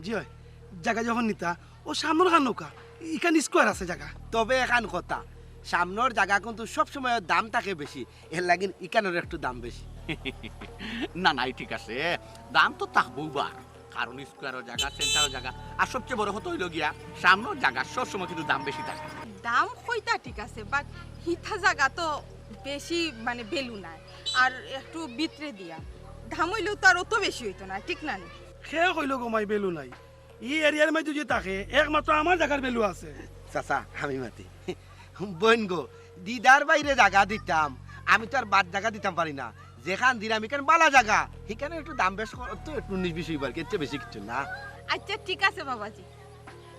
জি হয় জায়গা যখন নিতা ও সামনের খান নৌকা এখানে স্কোয়ার আছে জায়গা তবে এখান কথা সামনের জায়গা কিন্তু সবসময় দাম থাকে বেশি এর লাগিন ইকানের একটু দাম বেশি না নাই ঠিক আছে দাম তো থাকবো বা কারণ স্কোয়ারের জায়গা সেন্টারের জায়গা আর সবচেয়ে বড় কথা হইল গিয়া সামনের জায়গা সবসময় কিন্তু দাম বেশি থাকে দাম হইতা ঠিক আছে বাট হিথা জায়গা তো বেশি মানে বেলু নাই আর একটু ভিতরে দিয়া দাম হইলেও তো আর অত বেশি হইতো না ঠিক না সে কইল গমাই বেলু নাই ই এরিয়ার মধ্যে যে থাকে একমাত্র আমার জায়গার বেলু আছে চাচা আমি মাতি বোন গো দিদার বাইরে জায়গা দিতাম আমি তো আর বাদ জায়গা দিতাম পারি না যেখান দিলাম এখানে বালা জায়গা সেখানে একটু দাম বেশ তো একটু 19-20 হইবার কিছু বেশি কিছু না আচ্ছা ঠিক আছে বাবাজি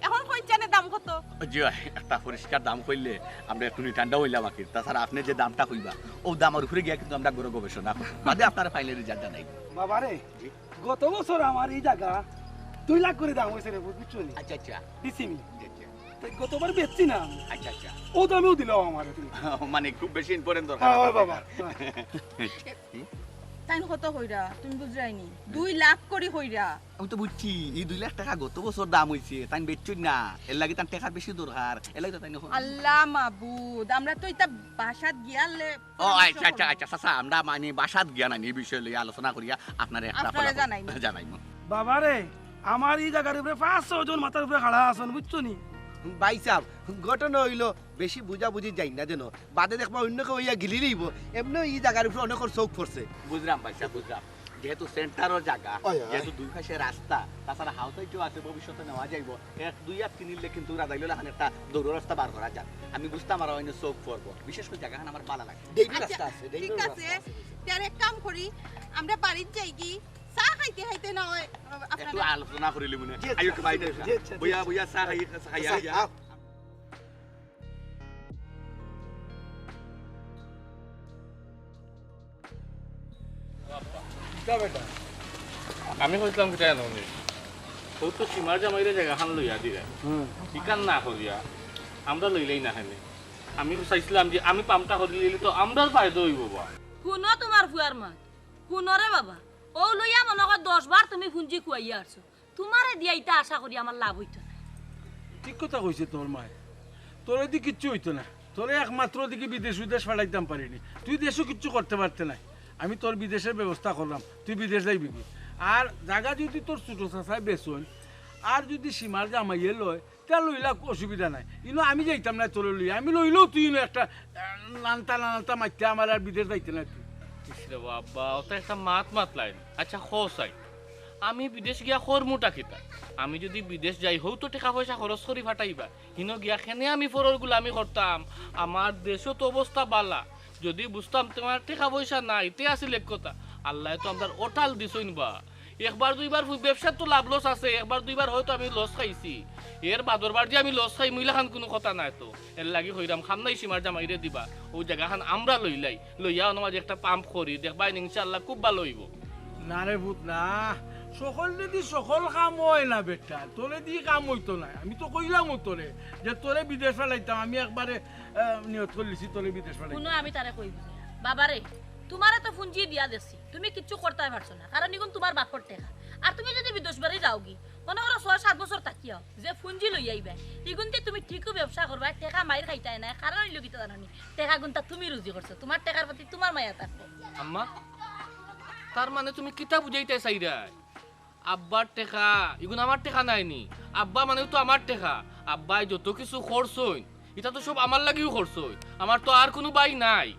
এখন কইছানে দাম কত জি একটা পরিষ্কার দাম কইলে আমরা একটু ঠান্ডা হইলাম আর কি তাছাড়া আপনি যে দামটা কইবা ও দামের উপরে গিয়া কিন্তু আমরা গরো গবেষণা বাদে আপনার ফাইনাল রেজাল্ট জানাই বাবা রে গত বছর আমার এই জায়গা 2 লাখ করে দাম হয়েছে রে বুঝছো নি আচ্ছা আচ্ছা দিছি নি গতবার বেচছি না আচ্ছা আচ্ছা ও দামেও দিলাম আমার মানে খুব বেশি ইম্পর্টেন্ট দরকার হ্যাঁ বাবা তাই কত হইরা তুমি বুঝরাইনি 2 লাখ করে হইরা আমি তো বুঝছি এই 2 লাখ টাকা গত বছর দাম হইছে তাই বেচছই না এর লাগি তার টাকা বেশি দরকার এর লাগি তো তাই আল্লাহ মাবুদ আমরা তো এটা বাসাত গিয়ালে ও আচ্ছা আচ্ছা আচ্ছা চাচা আমরা মানে বাসাত গিয়া না এই বিষয় লইয়া আলোচনা করিয়া আপনারে একটা জানাইমু বাবা রে আমার এই জায়গার উপরে 500 জন মাথার উপরে খাড়া আছেন বুঝছো নি ভাই সাহেব ঘটনা হইলো বেশি বুঝাবুঝি যাই না যেন বাদে দেখবা অন্য কেউ ইয়া গিলি লইব এমনি এই জায়গার উপরে অনেক চোখ পড়ছে বুঝলাম ভাইসা বুঝলাম যেহেতু সেন্টারের জায়গা যেহেতু দুই পাশে রাস্তা তাছাড়া হাউসাইটিও আছে ভবিষ্যতে নেওয়া যাইব 1-2 আর কিনিলে কিন্তু রাজাইলো এখন একটা দৌড় রাস্তা বার করা যায় আমি বুঝতাম আর অন্য চোখ পড়বো বিশেষ করে জায়গাখান আমার ভালো লাগে ডেইলি রাস্তা আছে ঠিক আছে তার এক কাম করি আমরা বাড়িতে যাই কি চা খাইতে খাইতে না হয় একটু আলোচনা করিলি মনে আইও কি বাইরে বইয়া বইয়া চা খাইয়া আমি কইতাম কি জানো নি ও তো সীমার জামাইরে জায়গাখান লইয়া দিলে ঠিকান না করিয়া আমরা লইলেই না হেনে আমি চাইছিলাম যে আমি পামটা করে লিলে তো আমরার ফায়দা হইব বা শুনো তোমার ফুয়ার মাত শুনরে বাবা ও লইয়া মনে কর 10 বার তুমি ফুঞ্জি খুয়াইয়া আসছো তোমারে দিয়া ইটা আশা করি আমার লাভ হইতো না ঠিক কথা কইছে তোর মায় তোর এদিকে কিচ্ছু হইতো না তোর একমাত্র দিকে বিদেশ পাঠাইতাম পারিনি তুই দেশও কিচ্ছু করতে পারতে নাই আমি তোর বিদেশের ব্যবস্থা করলাম তুই বিদেশ যাইবি আর জায়গা যদি তোর ছোট চাচাই বেচন আর যদি সীমার জামাইয়ে লয় তা লইলা অসুবিধা নাই কিন্তু আমি যাইতাম না তোর লইয়া আমি লইলেও তুই একটা নানতা মাইতে আমার আর বিদেশ যাইতে না তুই বাবা ওটা একটা মাত লাইন আচ্ছা খসাই আমি বিদেশ গিয়া খরমুটা খিতা আমি যদি বিদেশ যাই হও তো টাকা পয়সা খরচ করি ফাটাইবা হিনো গিয়া খেনে আমি ফরর গুলামি করতাম আমার দেশও তো অবস্থা বালা যদি বুঝতাম তোমার টাকা পয়সা নাই তে আসিল এক কথা আল্লাহ তো আমার ওটাল দিছইন বা একবার দুইবার ব্যবসার তো লাভ লস আছে একবার দুইবার হয়তো আমি লস খাইছি এর বাদরবার যে আমি লস খাই মহিলাখান কোনো কথা নাই তো এর লাগি হইরাম খাম নাই সীমার জামাইরে দিবা ও জায়গাখান আমরা লইয়া অনমাজ একটা পাম্প করি দেখবা ইনশাআল্লাহ খুব ভালো হইব না রে ভূত না সকল যদি সকল কাম হয় না বেটা তোরে দিয়ে কাম হইতো না আমি তো কইলাম তোরে যে তোরে বিদেশ ফেলাইতাম আমি একবারে নিয়ত করলিছি তোরে বিদেশ ফেলাই শুনো আমি তারে কইব বাবারে তোমারে তো ফুঞ্জি দিয়া দেছি তুমি কিচ্ছু করতে পারছো না কারণ এখন তোমার বাপর টাকা আর তুমি যদি বিদেশ বাড়ি যাওগি মনে করো 6-7 বছর থাকিও যে ফুঞ্জি লই আইবা ইগুনতে তুমি ঠিকও ব্যবসা করবা টাকা মাইর খাইতাই না কারণ হইলো কি জানোনি টাকা গুনতা তুমি রুজি করছো তোমার টাকার প্রতি তোমার মায়া থাকবে আম্মা তার মানে তুমি কিতা বুঝাইতে চাইরা আব্বার টাকা এগুলো আমার টাকা নাইনি আব্বা মানে তো আমার টাকা আব্বাই যত কিছু খরচ হইন এটা তো সব আমার লাগিও খরচ হইন আমার তো আর কোনো বাই নাই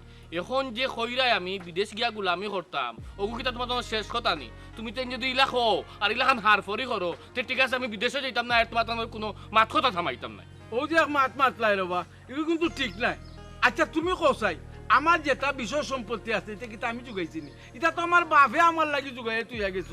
এখন যে খইরাই আমি বিদেশ গিয়া গুলামি করতাম ওগু কিতা তোমার তোমার শেষ কথা নি তুমি তো যদি ইলা খো আর ইলাখান হার ফরি করো তে ঠিক আছে আমি বিদেশে যাইতাম না আর তোমার তোমার কোনো মাত কথা থামাইতাম না ও যে মাত লাই রবা এগুলো কিন্তু ঠিক নাই আচ্ছা তুমি কসাই আমার যেটা বিষয় সম্পত্তি আছে এটা কিন্তু আমি যোগাইছি নি এটা তো আমার বাপে আমার লাগি যোগাই তুই গেছ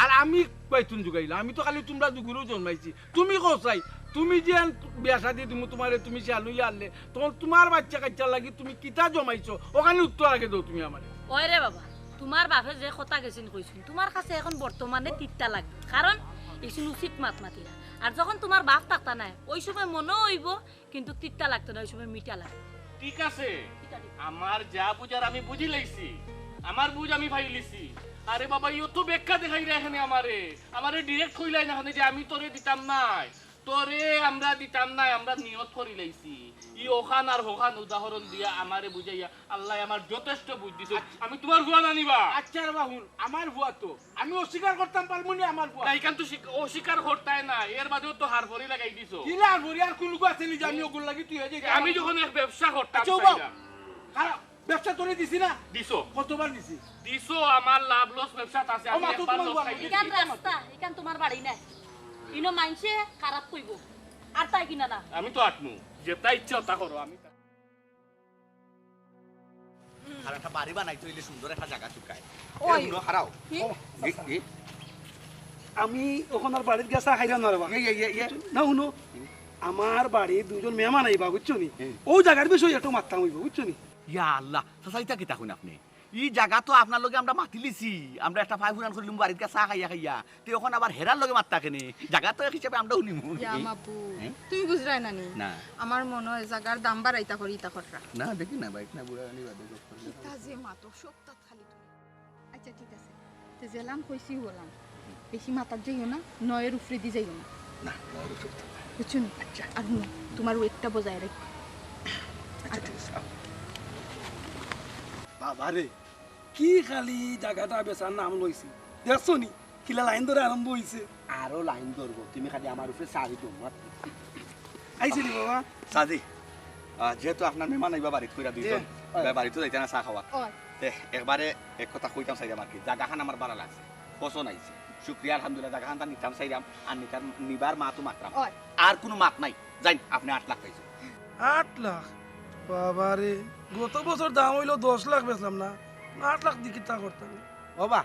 আর আমি কয়তুন যোগাইলাম আমি তো খালি তোমরা দুগুলো জন্মাইছি তুমি কসাই তুমি যে বিয়া শাদি তুমি তোমার তুমি চালু আনলে তখন তোমার বাচ্চা কাচ্চা লাগি তুমি কিতা জমাইছো ওখানে উত্তর আগে দাও তুমি আমার ওই রে বাবা তোমার বাপে যে কথা গেছেন কইছুন তোমার কাছে এখন বর্তমানে তিত্তা লাগবে কারণ এসুন উচিত মাত মাতিরা আর যখন তোমার বাপ থাকতা নাই ওই সময় মনে হইব কিন্তু তিত্তা লাগতো না ওই সময় মিঠা লাগবে ঠিক আছে আমার যা বুঝার আমি বুঝি লাইছি আমার বুঝ আমি ভাই লিছি আরে বাবা ইও তো বেক্কা দেখাই রে এখানে আমারে ডিরেক্ট কইলাই না যে আমি তোরে দিতাম নাই, তোরে আমরা দিতাম নাই, আমরা নিয়ত করি লাইছি। ই ওখান আর হোখান উদাহরণ দিয়া আমারে বুঝাইয়া আল্লাহ আমার যথেষ্ট বুঝ দিছে। আমি তোমার ভুয়া না নিবা। আচ্ছা রে বাহুন, আমার ভুয়া তো আমি অস্বীকার করতাম পারবো না আমার ভুয়া। না এখান তো অস্বীকার করতাই না, এর বাদেও তো হার ভরি লাগাই দিছো। কিলা ভরি আর কোন গো আছে নি জানি ওগুল লাগি তুই হয়ে আমি যখন এক ব্যবসা করতাম আচ্ছা বাবা, খারাপ ব্যবসা তোরে দিছি না? দিছো কতবার দিছি? দিছো, আমার লাভ লস ব্যবসা আছে। ও আমি মা, তো একবার তোমার লস ভুয়া খাই না। দিছি। ইকান রাস্তা ইকান তোমার বাড়ি না, ইনো মাইনছে খারাপ কইব আর তাই কিনা না। আমি তো আটমু, যেটা ইচ্ছা তা করো। আমি আর একটা বাড়ি বানাই তৈলে সুন্দর একটা জায়গা চুকায় ওই। এগুলো হারাও আমি ওখানে আর বাড়ির গেছা খাইলাম না রে বা না শুনো, আমার বাড়ি দুজন মেহমান আইবা বুঝছো নি, ও জায়গার বিষয় একটু মারতাম হইব বুঝছো নি। ইয়া আল্লাহ সাসাইতা কি থাকুন আপনি ই জায়গা তো আপনার লগে আমরা মাতি লিছি, আমরা একটা ফাইভ ফুরান করিলাম বাড়ির কাছে চা খাইয়া খাইয়া তো এখন আবার হেরার লগে মাত্তা কেনে জায়গা তো এক হিসাবে আমরা শুনিমু ইয়া মাবু তুমি বুঝরাই না নি, না আমার মনে হয় জাগার দাম বাড়াইতা করি ইতা কররা। না দেখি না বাইক না বুড়া রানি বাদে ইতা যে মাতো সপ্তাহ খালি তুমি। আচ্ছা ঠিক আছে, তে জেলাম কইছি হলাম, বেশি মাতার যাইও না, নয়ের উপরে দি যাইও না, না বুঝছো নি? আচ্ছা আর হুনো, তোমার ওয়েটটা বজায় রাখ। বাবা রে, কি খালি জায়গাটা বেচার নাম লইছি, দেখছো নি কিলা লাইন ধরে আরম্ভ হইছে। আরো লাইন ধরবো, তুমি খালি আমার উপরে সারি তো আইছিলি বাবা? সাজি যেহেতু আপনার মেহমান আইবা বাড়িতে কইরা দুইজন বাড়িতে যাইতে না চা খাওয়া ওই তে একবারে এক কথা কইতাম চাইলাম আর কি জায়গাখান আমার ভালো লাগছে, পছন্দ আইছে, শুক্রিয়া আলহামদুলিল্লাহ। জায়গাখানটা নিতাম চাইলাম আর নিবার মা তো মাত্রাম, ওই আর কোনো মাত নাই। যাই আপনি 8 লাখ পাইছেন। 8 লাখ? বাবা রে, গত বছর দাম হইলো 10 লাখ বেচলাম না, 8 লাখ দিকে তা করতাম। বাবা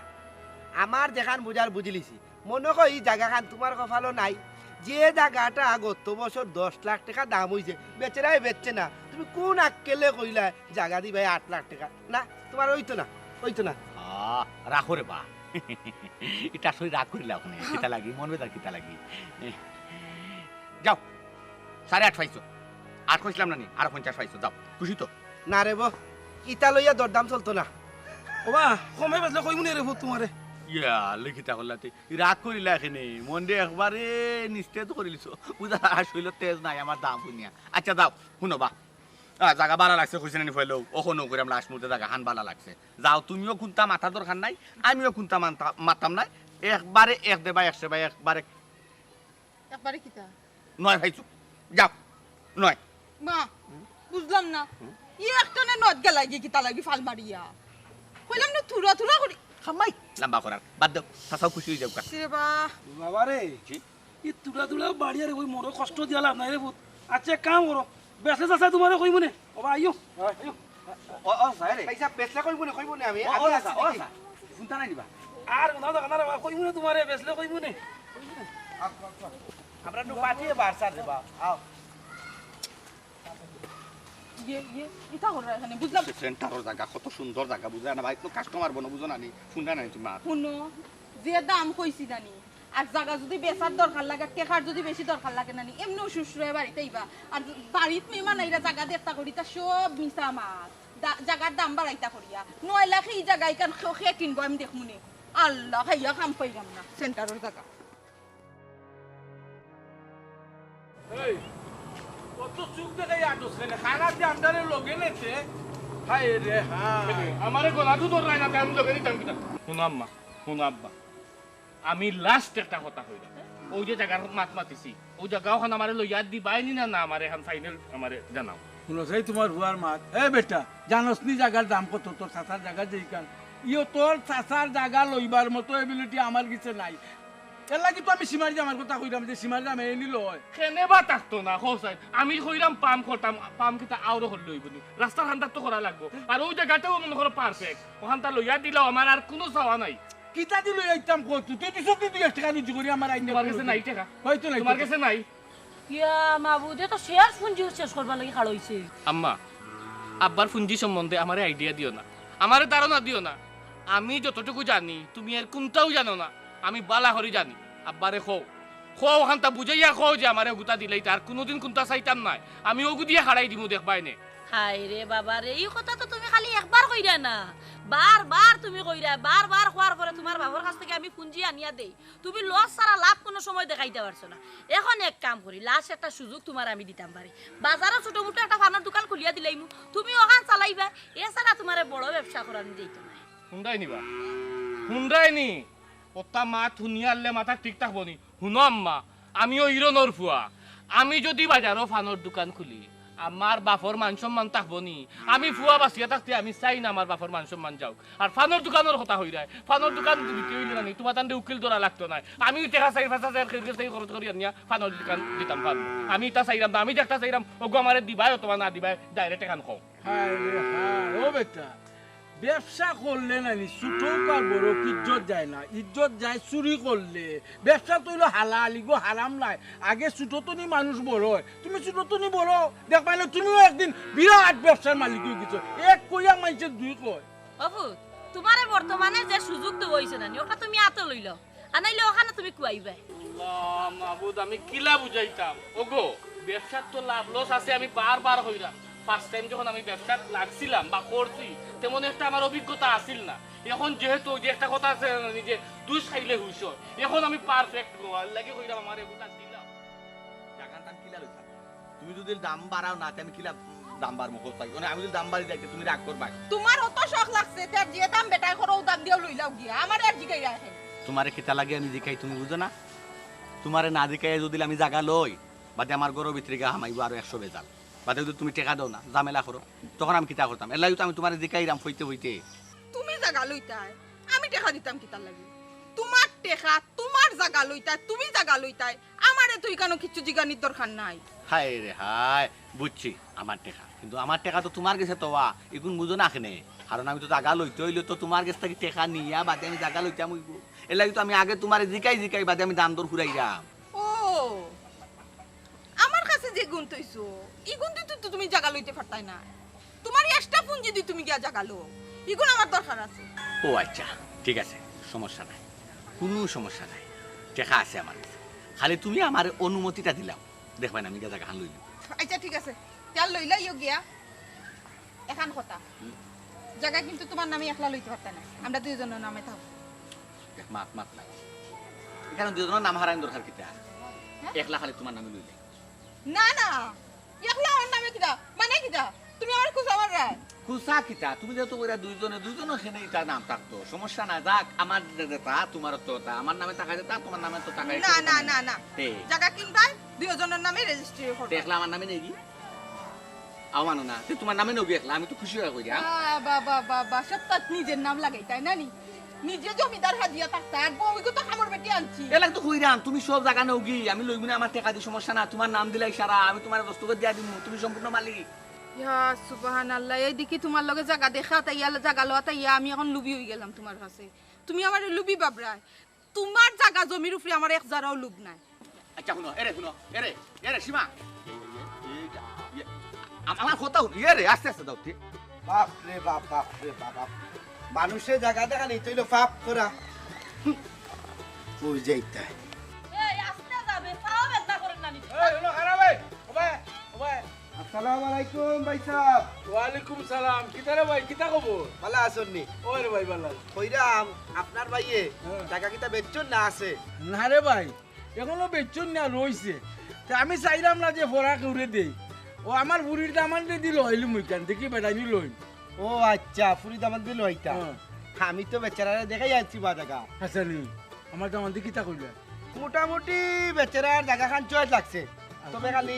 আমার যেখান বুঝার বুঝলিছি, মনে হয় এই জায়গাখান তোমার কপালও নাই, যে জায়গাটা গত বছর 10 লাখ টাকা দাম হইছে বেচেরাই বেচছে না, তুমি কোন আক্কেলে কইলা জায়গা দিবাই 8 লাখ টাকা? না তোমার ওইতো না, ওইতো না। রাখো রে বা এটা আসলে রাগ করিলা ওখানে কিতা লাগি মন বেজার কিতা লাগি। যাও 8.5 পাইছো, 8 কইছিলাম না নি, আর 50 পাইছো, যাও খুশি তো? না রে বো, ইটা লইয়া দরদাম চলতো না। বাবা কমে বেচলে কইমুনি রে ভূত তোমারে। ইয়া লিখিতা করলাতে রাগ করিলা এখানে মন দিয়ে একবারে নিস্তেজ করিলিছো, বুঝা আসলে তেজ নাই আমার দাম শুনিয়া। আচ্ছা যাও শুনো বা জায়গা ভালো লাগছে কইছে নি ফেলেও ওখানেও করে আমরা লাস্ট মুহূর্তে জায়গা হান ভালো লাগছে, যাও তুমিও কোনটা মাথার দরকার নাই, আমিও কোনটা মাতাম নাই, একবারে এক দেবা 100 ভাই একবারে একবারে কিতা 9 ভাইছো, যাও 9। মা বুঝলাম না, ই একটা না নদ গেলা গিয়ে কিতা লাগি ফাল মারিয়া কইলাম না থুরা থুরা করি খামাই লম্বা করার বাদ দাও, সাসাও খুশি হয়ে যাও কা। রে বা বাবা রে, ই তুলা তুলা বাড়ি আর ওই মোর কষ্ট দিয়া লাভ নাই রে ভূত। আচ্ছা এক কাম করো, বেচলে চাচা তোমারে কইমুনি। বাবা আইও আইও। ও সাইরে পয়সা বেচলে কইবনি কইবনি আমি আগে আছি দেখি। চিন্তা নাই দিবা আর কোথাও দেখা না রে বাবা, কইমুনি তোমারে বেচলে কইমুনি। আমরা নু পাঠিয়ে বারসার দেবা আও। ইতা কররা এখানে বুঝলাম। সেন্টারের জায়গা কত সুন্দর জায়গা, বুঝা না ভাই, তো কাস্টমার বনো বুঝো না নি, শুননা নাই তুমি মা। শুনো যে দাম কইছি জানি, আর জায়গা যদি বেচার দরকার লাগে, টেকার যদি বেশি দরকার লাগে না নি, এমনিও শ্বশুরের বাড়িতে আইবা, আর বাড়িত মেহমান আইরা জায়গা দেখতা করি তা সব মিছা মাছ, জায়গার দাম বাড়াইতা করিয়া 9 লাখ এই জায়গায় কান খেয়ে কিনবো আমি দেখমুনি। আল্লাহ খাইয়া কাম পাইলাম না সেন্টারের জায়গা। এই কত চুক দেখাই আটস কেন খানা দিয়ে আমদারে লগে নেছে হাই রে হাই আমারে গলাটো ধরাই না, আমি লগে দিতাম কিনা। শুনো আম্মা, শুনো আব্বা, আমি লাস্ট একটা কথা কইলাম, ওই যে জায়গার মাত মাতিছি ওই জায়গাওখান আমারে লইয়া দিবাইনি না না আমারে এখন ফাইনাল আমারে জানাও। শুনো সেই তোমার বুয়ার মাত এ বেটা জানোস নি জায়গার দাম কত, তোর চাচার জায়গা যেইখান ইও তোর চাচার জায়গা লইবার মতো এবিলিটি আমার কাছে নাই, এর লাগি তো আমি সীমার আমার কথা কইলাম যে সীমার দাম এ নিল হয় কেনে বা থাকতো না হোসাই, আমি কইলাম পাম্প করতাম, পাম্প কিতা আরো হল লইবনি, রাস্তার খান্দার তো করা লাগবো, আর ওই জায়গাটাও মনে করো পারফেক্ট, ওখানটা লইয়া দিলেও আমার আর কোনো চাওয়া নাই। কিতা দিল আইতাম কত তুই তো সত্যি তুই টাকা রুজি করি আমার আইন তোমার কাছে নাই টাকা? হয়তো নাই তোমার কাছে নাই? ইয়া মাবুদে তো শেয়ার পুঞ্জি শেষ করবার লাগি খাড় হইছে। আম্মা আব্বার পুঞ্জি সম্বন্ধে আমারে আইডিয়া দিও না, আমারে ধারণা দিও না, আমি যতটুকু জানি তুমি এর কোনটাও জানো না, আমি বালা হরি জানি। আব্বারে খো খো ওখানটা বুঝাইয়া খো যে আমারে গুতা দিলেই তার কোনোদিন কোনটা চাইতাম নাই, আমি ওগু দিয়ে হারাই দিমু দেখবাই নে। হাই রে বাবা রে, এই কথা তো তুমি খালি একবার কইরা না, বারবার তুমি কইরা, বারবার কোয়ার পরে তোমার বাবার কাছ থেকে আমি পুঞ্জি আনিয়া দেই, তুমি লস সারা লাভ কোনো সময় দেখাইতে পারছো না। এখন এক কাম করি, লাস্ট একটা সুযোগ তোমার আমি দিতাম পারি, বাজারে ছোট মোটো একটা ফানার দোকান খুলিয়া দিলাইমু, তুমি ওখান চালাইবা, এছাড়া তোমার বড় ব্যবসা করার দিইতো না। হুন্ডাই নিবা, হুন্ডাই নি ওটা মা থুনিয়ালে মাথা ঠিক থাকবো নি। শুনো আম্মা, আমিও ইরোনর ফুয়া, আমি যদি বাজারও ফানোর দোকান খুলি আমার বাপর মান সম্মান থাকবো নি? আমি ফুয়া বাঁচিয়া থাকতে আমি চাই না আমার বাপর মান সম্মান যাও। আর ফানোর দোকানের কথা হই যায়, ফানোর দোকান দিতে হইলে না তোমার তান্ডে উকিল ধরা লাগতো না, আমি টেকা চাই ফাঁসা চাই চাই খরচ করি আনিয়া ফানোর দোকান দিতাম পারবো। আমি তা চাইলাম না, আমি দেখটা চাইলাম ওগো আমারে দিবাই অথবা না দিবাই ডাইরেক্ট এখান খাও। হায় রে হায়, ও বেটা ব্যবসা করলে নানি ছোট কার বড় ইজ্জত যায় না, ইজ্জত যায় চুরি করলে। ব্যবসা তো হইলো হালালি গো, হারাম নাই। আগে ছোট তো নি মানুষ বড় হয়, তুমি ছোট তো নি বড় দেখবা না, তুমিও একদিন বিরাট ব্যবসার মালিক হয়ে গেছো। এক কইয়া মাইছে দুই কয়। অপু তোমারে বর্তমানে যে সুযোগ তো হইছে না, ওটা তুমি আতো লইল, আনাইলে ওখানে তুমি কুয়াইবা। আল্লাহ মাহবুদ, আমি কিলা বুঝাইতাম ওগো, ব্যবসার তো লাভ লস আছে, আমি বারবার হইলাম। ফার্স্ট টাইম যখন আমি ব্যবসা লাগছিলাম বা করছি তেমন একটা আমার অভিজ্ঞতা আসিল না। এখন যেহেতু যে একটা কথা আছে যে দুই খাইলে হুইস, এখন আমি পারফেক্ট লাগে কইলাম আমার এগুলা দিলাম। জায়গার দাম কিলা লইতা, তুমি যদি দাম বাড়াও না আমি কিলা দাম বাড়বো কোথায়? মানে আমি যদি দাম বাড়ি যাইতে তুমি রাগ করবা? তোমার অত শখ লাগছে তার যে দাম বেটাই করো দাম দিও লইলাও গিয়া আমার আর জিগাই রাখেন। তোমারে কিতা লাগে আমি জিকাই, তুমি বুঝো না? তোমারে না জিকাই যদি আমি জায়গা লই বাদে আমার গরো ভিতরে গা হামাইবো আরো 100 বেজাল, বাদে যদি তুমি টেকা দাও না ঝামেলা করো, তখন আমি কিতা করতাম? এর লাগি তো আমি তোমারে জিকাইরাম হইতে হইতে। তুমি জায়গা লইতাই আমি টাকা দিতাম কিতার লাগি? তোমার টেকা তোমার জায়গা লইতাই, তুমি জায়গা লইতাই, আমারে তুই কেন কিছু জিগানির দরকার নাই। হায় রে হায়, বুঝছি আমার টেকা, কিন্তু আমার টেকা তো তোমার গেছে তো এখন বুঝো না কেনে? কারণ আমি তো জায়গা লইতে হইলে তো তোমার কাছ থেকে টেকা নিয়া বাদে আমি জায়গা লইতাম হইব। এর লাগি তো আমি আগে তোমারে জিকাই বাদে আমি দাম দর ঘুরাইরাম। ও আমার কাছে যে গুণ তৈছো ই গুণ দিতে তো তুমি জায়গা লইতে পারতাই না, তোমার এক্সট্রা পুঁজি দি তুমি গিয়া জায়গা লো, ই গুণ আমার দরকার আছে। ও আচ্ছা ঠিক আছে, সমস্যা নাই, কোনো সমস্যা নাই, টেকা আছে আমার কাছে, খালি তুমি আমার অনুমতিটা দিলাম, দেখবেন আমি জায়গা খান লইলাম। আচ্ছা ঠিক আছে, তেল লইলা ইও গিয়া। এখন কথা, জায়গা কিন্তু তোমার নামে একলা লইতে পারতাই না, আমরা দুইজনের নামে থাকবো। মাত মাত নাই, এখানে দুজনের নাম হারাইন দরকার কিতা? একলা খালি তোমার নামে লইলে। না না, একলা আমার নামে কিটা মানে কিটা? তুমি আমার খুশ আমার রায় কুসা কিতা? তুমি যেহেতু ওরা দুইজনে সেনে এটা নাম থাকতো, সমস্যা নাই, যাক আমার তা তোমার তো তা, আমার নামে টাকা দিতা তোমার নামে তো টাকা। না না না না, তে জায়গা কিনবাই দুইজনের নামে রেজিস্ট্রি করব। একলা আমার নামে নেই কি? আমানো না, তে তোমার নামে নবি একলা, আমি তো খুশি হয়ে কইরা। বাবা বাবা সব তার নিজের নাম লাগাই তাই না নি? নিজে জমিদার হাজিয়া থাকতা আর বউকে তো খামর বেটি আনছি। এলাক তো কইরাম, তুমি সব জায়গা নওগি, আমি লইব না, আমার টাকা দি সমস্যা না, তোমার নাম দিলাই সারা, আমি তোমার দস্তখত দিয়া দিমু, তুমি সম্পূর্ণ মালিক। ইয়া সুবহানাল্লাহ, এই দেখি তোমার লগে জায়গা দেখা তাই জায়গা লওয়া তাই আমি এখন লুবি হয়ে গেলাম তোমার কাছে। তুমি আমার লুবি বাবরায়, তোমার জায়গা জমির উপরে আমার এক জারাও লুব নাই। আচ্ছা শুনো, এরে সীমা, আমার কথা শুনো, রে আস্তে আস্তে দাও। বাপ রে বাপ, বাপ রে বাপ, মানুষের জায়গা দেখা নেই তৈল পাপ করা বুঝাইতে। এই আস্তে যাবে, পাও ব্যথা করেন না নি। এই হলো খারাপ ভাই, ও ভাই ও ভাই। আসসালামু আলাইকুম ভাই সাহেব। ওয়ালাইকুম সালাম, কিতা রে ভাই, কিতা খবর? ভালো আছেন নি? ওই রে ভাই ভালো। কইরাম আপনার ভাইয়ে টাকা কিতা বেচছেন না আছে? না রে ভাই, এখনো বেচুন না রইছে, তা আমি চাইলাম না যে ফরা করে দেই, ও আমার বুড়ির দামান দিয়ে দিল হইলি মুইকান দেখি বেড়াইনি লই। ও আচ্ছা, ফুরি দামান দিল হইতা। আমি তো বেচারারে দেখাই আছি বা জায়গা। আচ্ছা নি আমার দামান দিয়ে কিতা কইলা? মোটামুটি বেচারার জায়গা খান চয়েস লাগছে, তবে খালি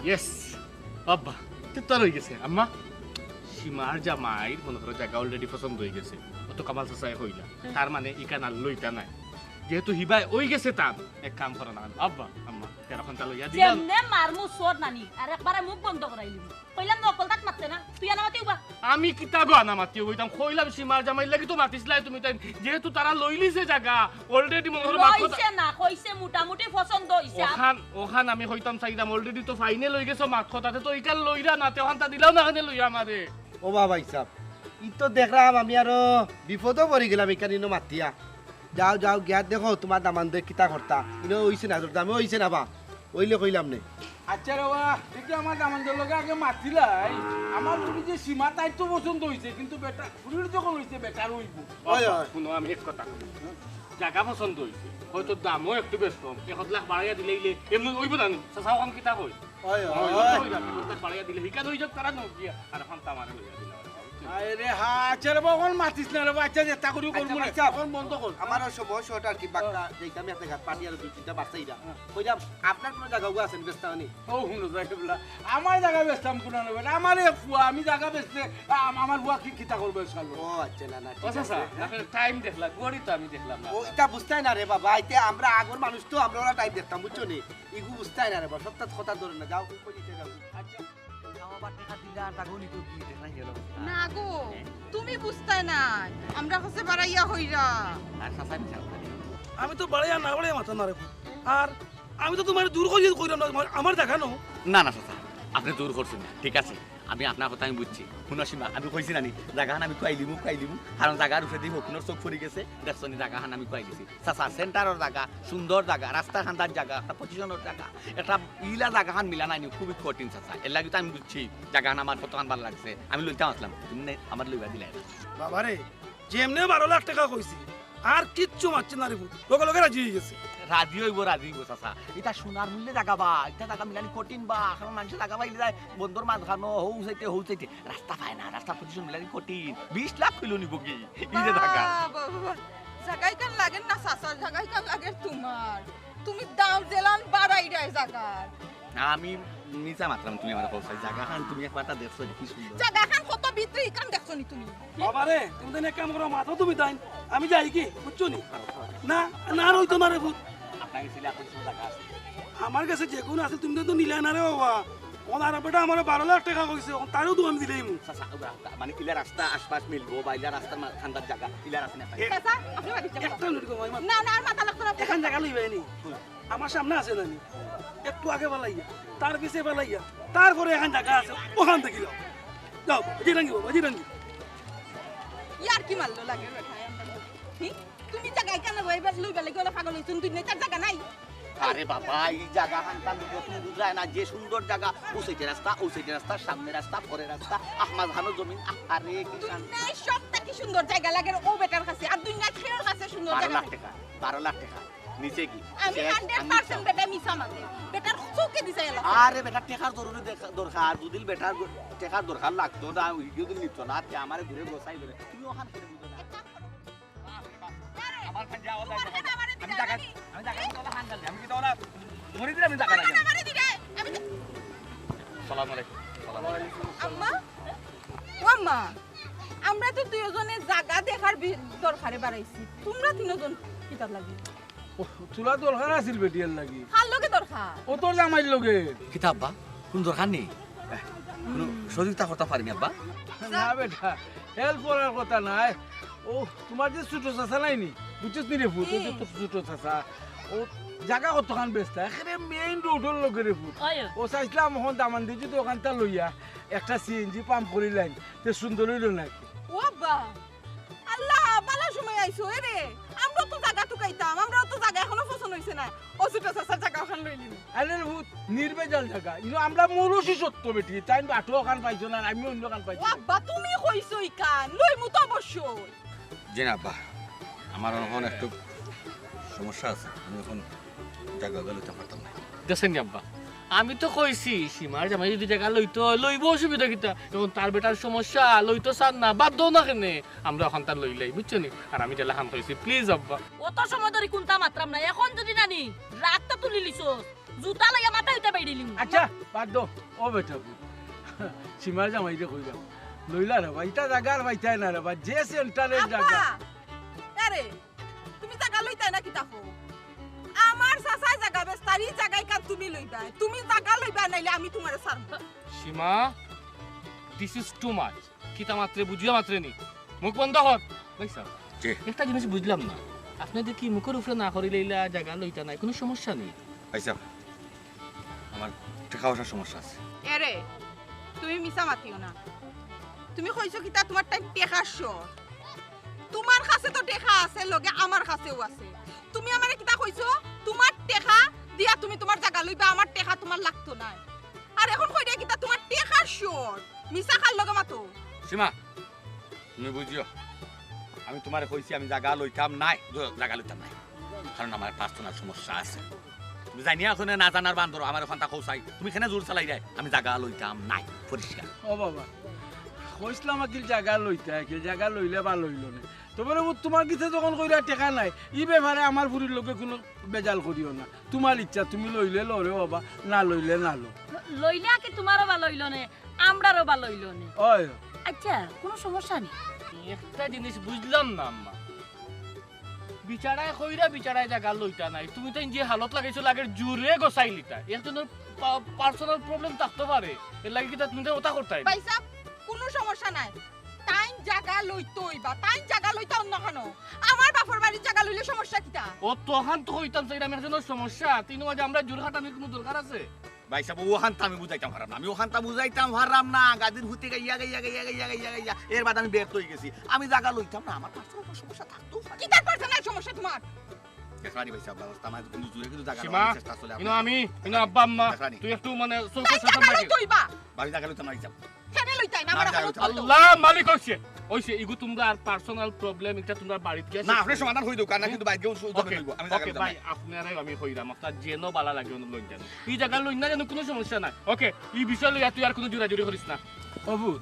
ইয়েস আব্বা, তো তোর হয়ে গেছে আম্মা, সীমার জামাইর মনে করো জায়গা অলরেডি পছন্দ হয়ে গেছে, অত কামাল চাচাই হইলা, তার মানে ইকান আর লইতা নাই, যেহেতু হিবাই ওই গেছে তার এক কাম করা না আব্বা আম্মা, তেরোখানটা লইয়া দিলাম। যেমনে মারমু সোর নানি আর একবারে মুখ বন্ধ করাইলি, কইলাম নকল তাক মারতে না, তুই আনা মাতিও বা। আমি কিতাব আনা মাতি হইতাম, কইলাম সীমার জামাই লাগি তো মাতিছিলাই তুমি, তাই যেহেতু তারা লইলিছে জায়গা অলরেডি মনে করো কইছে না, কইছে মোটামুটি পছন্দ হইছে। ওখান আমি হইতাম চাইতাম অলরেডি তো ফাইনে লই গেছো মাত কথাতে, তো ইকাল লইরা না তেওখানটা দিলাও না এখানে লইয়া আমারে। ও বা ভাই সাহেব, ই তো দেখলাম আমি আরো বিপদও পড়ে গেলাম এখানে মাতিয়া। যাও যাও গিয়া দেখো তোমার দামান দিয়ে কিতা করতা, ইনো হইছে না, দামে হইছে না বা ওইলে কইলাম নে আচ্ছা রে বাবা দেখি আমার দামানদের লগে আগে মাতিলাই আমার তুমি যে সীমা তাই তো পছন্দ হয়েছে কিন্তু বেটা ফুরির যখন হয়েছে বেটার হইব শুনো আমি এক কথা কই। জায়গা পছন্দ হয়েছে হয়তো দামও একটু বেশ কম 1 লাখ বাড়াইয়া দিলে এমনি ওইব জানো চাচাও কম কিতা কই বাড়াইয়া দিলে হিকান হয়ে যাক তারা নকিয়া আর এখন তামারে লইয়া দিলা আরে হ্যাঁ আচ্ছা রে বাবা মাতিস না রে বাবা আচ্ছা যেটা করি করবো না এখন বন্ধ কর আমার সময় শর্ট আর কি বাক্কা যেটা আমি আপনাকে পানি আর দুই তিনটা বাচ্চাইরা কইলাম আপনার কোনো জায়গা আছেন বেস্তানি ও হুনো যাইবলা আমার জায়গা বেচতাম কোন নেবে আমার এক ফুয়া আমি জায়গা বেচতে আমার ফুয়া কি কিতা করবে সালো ও আচ্ছা না না ও চাচা টাইম দেখলা গড়ি তো আমি দেখলাম না ও এটা বুঝতাই না রে বাবা এতে আমরা আগর মানুষ তো আমরা ওরা টাইম দেখতাম বুঝছো নি ইগু বুঝতাই না রে বাবা সপ্তাহ কথা ধরে না যাও কই দিতে যাও আচ্ছা আমার টাকা দিলে আর টাকা নিতে কি দেখা গেল না গো তুমি বুঝতে না আমরা কাছে বাড়াইয়া হইরা আর সাসাই মিছা আমি তো বাড়াইয়া না বাড়াইয়া মাথা না রে আর আমি তো তোমার দূর করিয়ে কইলাম না আমার দেখানো না না চাচা আপনি দূর করছেন না ঠিক আছে আমি আপনার কথা আমি বুঝছি শুনো সীমা আমি কইছি নানি জায়গাহান আমি কুয়াই দিমু কারণ জায়গার উপরে দিব কোনো চোখ পড়ে গেছে দেখছো নি জায়গাহান আমি কুয়াই দিছি চাচা সেন্টারের জায়গা সুন্দর জায়গা রাস্তা খান্দার জায়গা একটা পজিশনের জায়গা একটা ইলা জায়গাহান মিলা নাই খুবই কঠিন চাচা এর লাগে তো আমি বুঝছি জায়গাহান আমার কতখান ভালো লাগছে আমি লইতাম আসলাম তুমি আমার লইবা দিলে বাবারে যেমনে 12 লাখ টাকা কইছি আর কিচ্ছু মারছে না রে লগে লগে রাজি হয়ে গেছে রাজি হইব চাচা এটা সোনার মূল্যে জায়গা বা এটা জায়গা মিলানি কঠিন বা এখন মানুষের জায়গা পাইলে যায় বন্ধুর মাছ খানো হৌ চাইতে রাস্তা পায় না রাস্তা পজিশন মিলানি কঠিন 20 লাখ কইলো নিব কি এই যে জায়গা জায়গায় কান লাগেন না সাসার জায়গায় কান লাগে তোমার তুমি দাম জেলান বাড়াই রায় জায়গার আমি নিচা মাত্রাম তুমি আমার কইছাই জায়গা খান তুমি একবারটা দেখছো কি সুন্দর জায়গা খান কত ভিতরে কাম দেখছো নি তুমি বাবারে তুমি তো এক কাম করো মাথা তুমি দাইন আমি যাই কি বুঝছো নি না না আর হইতো না রে ভূত আপনাকে ছিল এখন জায়গা আছে আমার কাছে যে কোনো আছে তুমি তো নিলে না রে বাবা ওনার বেটা আমার 12 লাখ টাকা কইছে তারও তো আমি দিলেই মু মানে ইলা রাস্তা আশপাশ মিলবো বা ইলা রাস্তার খান্দার জায়গা ইলা রাস্তা না চাচা আপনি বাড়ি যান একটা মিনিট কমাই না না আর মাথা লাগতো না এখান জায়গা লইবাই নি আমার সামনে আছে নানি একটু আগে বালাইয়া তার পিছে বালাইয়া তারপরে এখান জায়গা আছে ওখান থেকে যাও যাও জিরাঙ্গি ইয়ার কি মারলো লাগে তুমি জায়গায় কেন বইবার লইবা লাগি ওলা পাগল হইছুন তুই নেতার জায়গা নাই আরে বাবা এই জায়গা হানতাম তুমি বুঝায় না যে সুন্দর জায়গা ও সাইডে রাস্তা সামনে রাস্তা পরে রাস্তা আহমদ হানো জমিন আরে কি শান্তি নাই সবটা কি সুন্দর জায়গা লাগে ও বেটার কাছে আর দুনিয়া খেয়ার কাছে সুন্দর 12 জায়গা লাখ টাকা 12 লাখ টাকা নিচে কি আমি 100% বেটা মিছা মাঝে বেটার চোখে দিছে এলা আরে বেটা টাকার জরুরি দরকার দুদিন বেটার টাকার দরকার লাগতো না ওই দুদিন নিত না তে আমারে ঘুরে বসাই বলে তুমি ওখান থেকে বুঝো না আমার কাছে যাওয়া যায় আমি জায়গা তোলা হান্ডাল আমি কি তোলা ধরে দিলে আমি জায়গা লাগে আসসালামু আলাইকুম আম্মা ও আম্মা আমরা তো দুইজনে জায়গা দেখার দরকারে বাড়াইছি তোমরা তিনজন কিতাব লাগি তুলা দরকার আছিল বেটিয়ার লাগি কার লগে দরকার ও তোর জামাইর লগে কিতাব বা কোন দরকার নেই কোন সহযোগিতা করতে পারিনি আব্বা না বেটা হেল্প করার কথা নাই ও তোমার যে ছোট চাচা নাইনি বুঝছিস নি রে ভূত ও যে তোর ছোট চাচা ও জায়গা কতখান বেচতা এখানে মেইন রোডের লগে রে ভূত ও চাইছিলাম এখন দামান দিয়ে যদি ওখানটা লইয়া একটা সিএনজি পাম্প করিলেন তে সুন্দর হইল নাকি ও আব্বা আল্লাহ বালা সময় আইছো রে আমরা তো জায়গা টুকাইতাম আমরা তো জায়গা এখনো পছন্দ হইছে না ও ছোট চাচার জায়গা ওখান লইলি আরে ভূত নির্বেজাল জায়গা ইনো আমরা মরুষি সত্য বেটি তাই বাটো ওখান পাইছো না আমি অন্য ওখান পাইছো ও আব্বা তুমি কইছো ইকান লইমু তো অবশ্যই জেন আব্বা আমার এখন একটু সমস্যা আছে আমি এখন জায়গা লইতে পারতাম না দেখছেন আব্বা আমি তো কইছি সীমার জামাই যদি জায়গা লইব অসুবিধা কিতা এখন তার বেটার সমস্যা লইতো চান না বাধ্য না কেনে আমরা এখন তার লইলাই বুঝছো নি আর আমি জেলা হান হইছি প্লিজ আব্বা অত সময় ধরে কোনটা মাত্রাম না এখন যদি নানি রাতটা তুলি লিছো জুতা লাগা মাথা হইতে বাইরিলিম আচ্ছা বাদ দো ও বেটা ভূত সীমার জামাই যে কইলাম লইলা রে ভাই এটা জায়গা আর ভাইতাই না রে ভাই যে সেন্টারের জায়গা আরে তুমি জায়গা লইতাই না কিতা হো আমার চাচাই জায়গা বেস্তারি জায়গায় কার তুমি লইবা তুমি জায়গা লইবা নাইলে আমি তোমারে ছাড়ব সীমা দিস ইজ টু মাচ কিতা মাত্রে বুঝিয়া মাত্রে নি মুখ বন্ধ কর ভাইসা জি। একটা জিনিস বুঝলাম না আপনাদের কি মুখের উপরে না করিলে ইলা জায়গা লইতা নাই কোনো সমস্যা নেই আইসা আমার টাকা পয়সার সমস্যা আছে এরে তুমি মিছা মাতিও না তুমি কইছো কিতা তোমার টাইম টেকা শর্ট তোমার কাছে তো টেকা আছে লগে আমার কাছেও আছে তুমি আমারে কিতা কইছো তোমার টেকা দিয়া তুমি তোমার জায়গা লইবা আমার টেকা তোমার লাগতো না আর এখন কই দিয়া কিতা তোমার টেকার শর্ট মিছা খাল লগে মাতো সীমা তুমি বুঝিও আমি তোমারে কইছি আমি জায়গা লইতাম নাই জায়গা লইতাম নাই কারণ আমার পার্সোনাল সমস্যা আছে তুমি জানি এখন না জানার বান্দর আমার ওখান তা কৌসাই তুমি কেন জোর চালাই যায় আমি জায়গা লইতাম নাই পরিষ্কার ও বাবা কইছিলাম আকিল জায়গা লইতে আকিল জায়গা লইলে বা লইল না তবে তোমার কিছু যখন কইরা টেকা নাই ই ব্যাপারে আমার ফুরির লোকে কোনো বেজাল করিও না তোমার ইচ্ছা তুমি লইলে লরে বাবা না লইলে না লো লইলে কি তোমারও বা লইল নে আমরারও বা লইল নে ওই আচ্ছা কোনো সমস্যা নেই একটা জিনিস বুঝলাম না আম্মা বিচারায় কইরা বিচারায় জায়গা লইতা নাই তুমি তো যে হালত লাগাইছো লাগে জুরে গোসাই লিতা একজনের পার্সোনাল প্রবলেম থাকতে পারে এর লাগে কি তুমি তো ওটা করতাই পয়সা কোনো সমস্যা নাই টাইম জায়গা লইতই বা টাইম জায়গা লইতা অন্য কেন আমার বাপর বাড়ির জায়গা লইলে সমস্যা কিটা ও তখন তো হইতাম সেটা আমার জন্য সমস্যা তিন মাঝে আমরা জোর খাটানোর কোনো দরকার আছে ভাই সাহেব ওখানটা আমি বুঝাইতাম পারলাম না আমি ওখানটা বুঝাইতাম পারলাম না গাদির হুতে গাইয়া এর বাদ আমি বের হয়ে গেছি আমি জায়গা লইতাম না আমার পার্সোনাল সমস্যা থাকতো কিটার পার্সোনাল সমস্যা তোমার কেসারি ভাই সাহেব ব্যবস্থা আমার কিন্তু জুরে কিন্তু জায়গা সীমা চেষ্টা চলে ইনো আমি ইনো আব্বা আম্মা তুই একটু মানে চোখে সাথে জায়গা রাখি লইতই বা ভাই জায়গা লইতাম না হিসাব কেন লইতাই না আমার না, এখন জায়গা আল্লাহ মালিক হইছে হইছে ইগু তোমরা আর পার্সোনাল প্রবলেম এটা তোমরা বাড়িতে গিয়ে না আপনি সমাধান হই দোকান না কিন্তু বাইকেও ওকে লইব আমি জায়গা ওকে লইতাম ভাই আপনারাই আমি কইরাম আপনার যেনো বালা লাগে অনু লইন জানো এই জায়গা লইন না জানো কোনো সমস্যা নাই ওকে এই বিষয় লইয়া তুই আর কোনো জোরাজুরি করিস না অবুত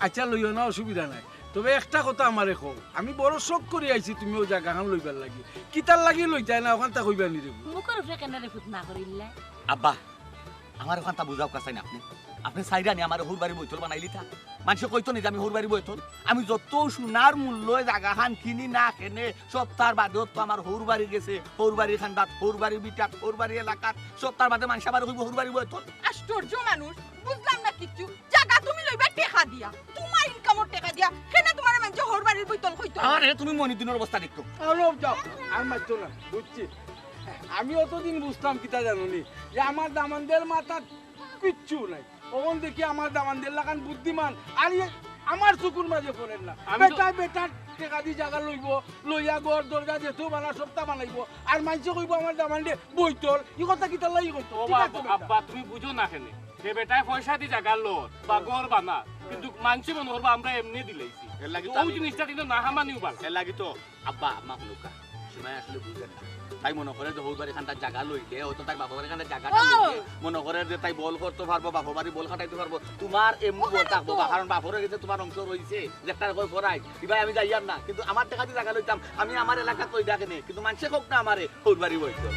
আচ্ছা লইও না অসুবিধা নাই তবে একটা কথা আমারে কও আমি বড় শখ করে আইছি তুমি ও জায়গাখান লইবার লাগি কিতার লাগি লইতাই না ওখানটা কইবা নি দেব মুখের উপরে কেন রে ফুট না করিল্লা আব্বা আমার ওখানটা বুঝাও কাছাই না আপনি সাইডানি আমার হুর বাড়ি বইতল বানাইলি থা মানুষ কইতো নি যে আমি হুর বাড়ি বইতল আমি যত সোনার মূল্য জায়গাখান কিনি না কেনে সব তার বাদেও তো আমার হুর বাড়ি গেছে হুর বাড়ি খান্দাত হুর বাড়ি বিটাত হুর বাড়ি এলাকাত সব তার বাদে মানুষ আবার হুর বাড়ি বইতল আশ্চর্য মানুষ বুঝলাম না কিচ্ছু জায়গা তুমি লইবা টেকা দিয়া তোমার ইনকামর টেকা দিয়া কেন তোমার মানুষ হর বাড়ির বইতল কইতো আরে তুমি মনিদিনের অবস্থা দেখতো আরো যাও আর মারতো না বুঝছি আমি অতদিন বুঝতাম কিতা জানোনি যে আমার দামানদের মাথা কিচ্ছু নাই ওখান দেখি আমার দামানদের লাগান বুদ্ধিমান আর আমার চকুর মাঝে পড়েন না বেটায় বেটার টেকা দি জায়গা লইব লইয়া ঘর দরজা যেতেও বানা সপ্তাহ বানাইব আর মানুষে কইব আমার দামানদে বইতল ই কথা কিতা লাগি কইতো ও আব্বা তুমি বুঝো না কেন যে বেটায় পয়সা দি জায়গা লো বা ঘর বানা কিন্তু মানছি মনে করবো আমরা এমনি দিলেইছি এর লাগি ওই জিনিসটা কিন্তু না হামানিও বালা এর লাগি তো আব্বা আম্মা হলুকা সীমায় আসলে বুঝেন না তাই মনে করে যে হুর বাড়ি খানটা জায়গা লইলে হয়তো তাই বাপা বাড়ি খানটা জায়গাটা লইলে মনে করে যে তাই বল করতে পারবো বাপা বাড়ি বল খাটাইতে পারবো তোমার এমনি বল থাকবো কারণ বাপরে গেছে তোমার অংশ রয়েছে যে একটা করে পড়াই ভাই আমি যাইয়াম না কিন্তু আমার টাকা দিয়ে জায়গা লইতাম আমি আমার এলাকা কই দেখেনি কিন্তু মানুষে হোক না আমারে হুর বাড়ি বইতো